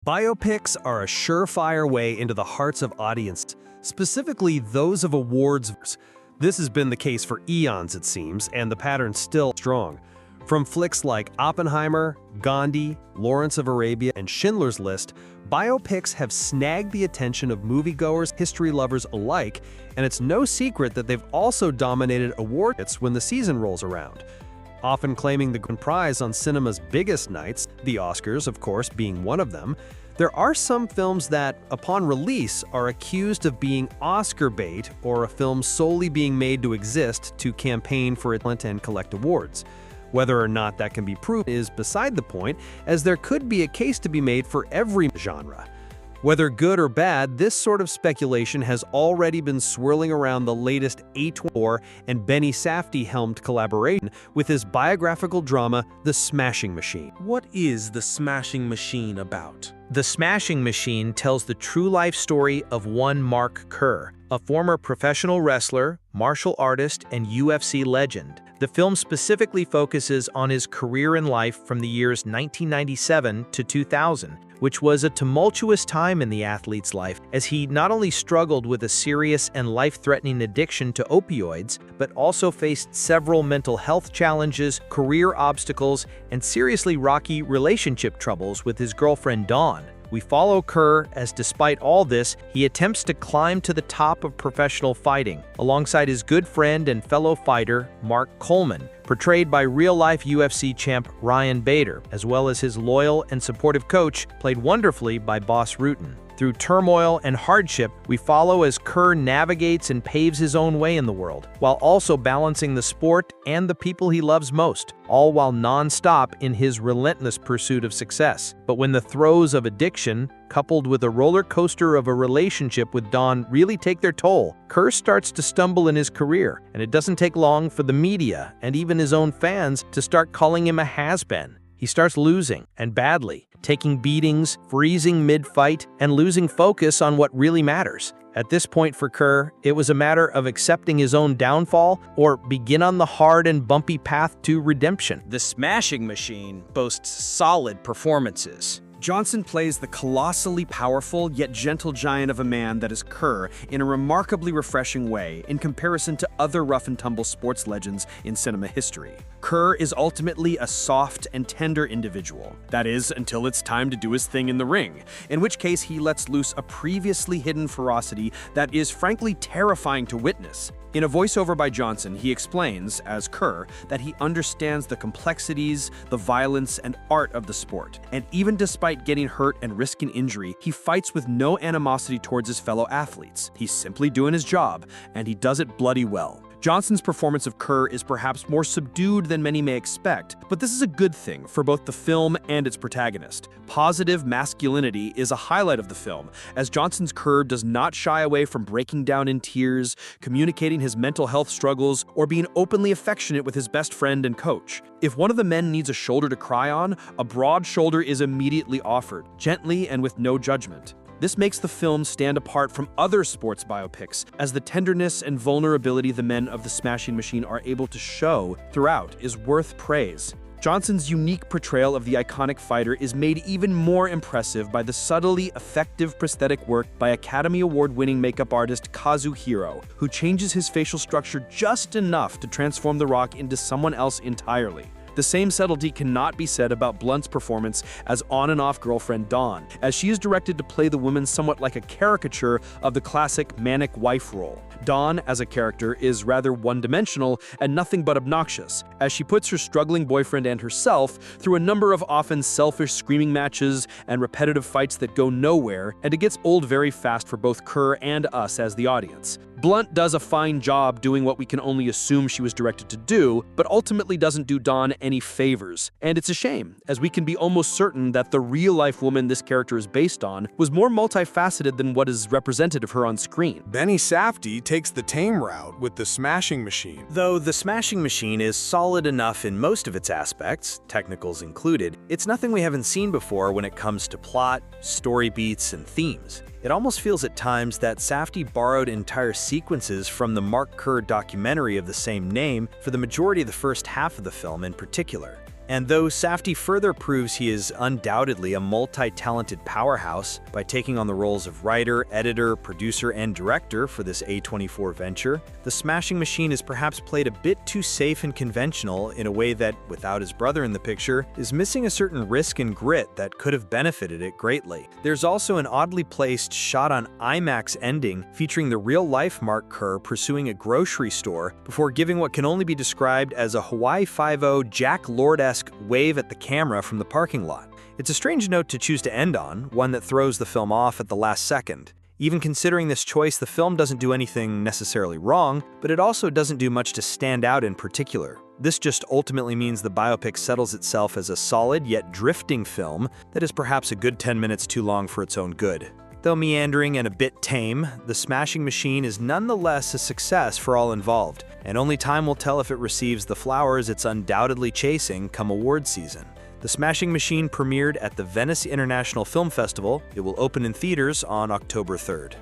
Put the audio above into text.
Biopics are a surefire way into the hearts of audiences, specifically those of awards. This has been the case for eons, it seems, and the pattern's still strong. From flicks like Oppenheimer, Gandhi, Lawrence of Arabia, and Schindler's List, biopics have snagged the attention of moviegoers, history lovers alike, and it's no secret that they've also dominated awards when the season rolls around. Often claiming the grand prize on cinema's biggest nights, the Oscars, of course, being one of them, there are some films that, upon release, are accused of being Oscar bait or a film solely being made to exist to campaign for talent and collect awards. Whether or not that can be proven is beside the point, as there could be a case to be made for every genre. Whether good or bad, this sort of speculation has already been swirling around the latest A24 and Benny Safdie-helmed collaboration with his biographical drama, The Smashing Machine. What is The Smashing Machine about? The Smashing Machine tells the true life story of one Mark Kerr, a former professional wrestler, martial artist, and UFC legend. The film specifically focuses on his career in life from the years 1997 to 2000, which was a tumultuous time in the athlete's life, as he not only struggled with a serious and life-threatening addiction to opioids, but also faced several mental health challenges, career obstacles, and seriously rocky relationship troubles with his girlfriend Dawn. We follow Kerr as, despite all this, he attempts to climb to the top of professional fighting, alongside his good friend and fellow fighter, Mark Coleman, portrayed by real-life UFC champ Ryan Bader, as well as his loyal and supportive coach, played wonderfully by Bas Rutten. Through turmoil and hardship, we follow as Kerr navigates and paves his own way in the world, while also balancing the sport and the people he loves most, all while non-stop in his relentless pursuit of success. But when the throes of addiction, coupled with a roller coaster of a relationship with Dawn, really take their toll, Kerr starts to stumble in his career, and it doesn't take long for the media and even his own fans to start calling him a has-been. He starts losing, and badly, taking beatings, freezing mid-fight, and losing focus on what really matters. At this point for Kerr, it was a matter of accepting his own downfall or begin on the hard and bumpy path to redemption. The Smashing Machine boasts solid performances. Johnson plays the colossally powerful yet gentle giant of a man that is Kerr in a remarkably refreshing way in comparison to other rough-and-tumble sports legends in cinema history. Kerr is ultimately a soft and tender individual. That is, until it's time to do his thing in the ring, in which case he lets loose a previously hidden ferocity that is frankly terrifying to witness. In a voiceover by Johnson, he explains, as Kerr, that he understands the complexities, the violence, and art of the sport. And even despite getting hurt and risking injury, he fights with no animosity towards his fellow athletes. He's simply doing his job, and he does it bloody well. Johnson's performance of Kerr is perhaps more subdued than many may expect, but this is a good thing for both the film and its protagonist. Positive masculinity is a highlight of the film, as Johnson's Kerr does not shy away from breaking down in tears, communicating his mental health struggles, or being openly affectionate with his best friend and coach. If one of the men needs a shoulder to cry on, a broad shoulder is immediately offered, gently and with no judgment. This makes the film stand apart from other sports biopics, as the tenderness and vulnerability the men of The Smashing Machine are able to show throughout is worth praise. Johnson's unique portrayal of the iconic fighter is made even more impressive by the subtly effective prosthetic work by Academy Award-winning makeup artist Kazu Hiro, who changes his facial structure just enough to transform The Rock into someone else entirely. The same subtlety cannot be said about Blunt's performance as on and off girlfriend Dawn, as she is directed to play the woman somewhat like a caricature of the classic manic wife role. Dawn, as a character, is rather one-dimensional and nothing but obnoxious, as she puts her struggling boyfriend and herself through a number of often selfish screaming matches and repetitive fights that go nowhere, and it gets old very fast for both Kerr and us as the audience. Blunt does a fine job doing what we can only assume she was directed to do, but ultimately doesn't do Dawn any favors. And it's a shame, as we can be almost certain that the real-life woman this character is based on was more multifaceted than what is represented of her on screen. Benny Safdie takes the tame route with The Smashing Machine. Though The Smashing Machine is solid enough in most of its aspects, technicals included, it's nothing we haven't seen before when it comes to plot, story beats, and themes. It almost feels at times that Safdie borrowed entire sequences from the Mark Kerr documentary of the same name for the majority of the first half of the film in particular. And though Safdie further proves he is undoubtedly a multi-talented powerhouse by taking on the roles of writer, editor, producer, and director for this A24 venture, the Smashing Machine is perhaps played a bit too safe and conventional in a way that, without his brother in the picture, is missing a certain risk and grit that could have benefited it greatly. There's also an oddly placed shot on IMAX ending featuring the real-life Mark Kerr pursuing a grocery store before giving what can only be described as a Hawaii Five-0 Jack Lord-esque wave at the camera from the parking lot. It's a strange note to choose to end on, one that throws the film off at the last second. Even considering this choice, the film doesn't do anything necessarily wrong, but it also doesn't do much to stand out in particular. This just ultimately means the biopic settles itself as a solid yet drifting film that is perhaps a good 10 minutes too long for its own good. Though meandering and a bit tame, The Smashing Machine is nonetheless a success for all involved, and only time will tell if it receives the flowers it's undoubtedly chasing come award season. The Smashing Machine premiered at the Venice International Film Festival. It will open in theaters on October 3rd.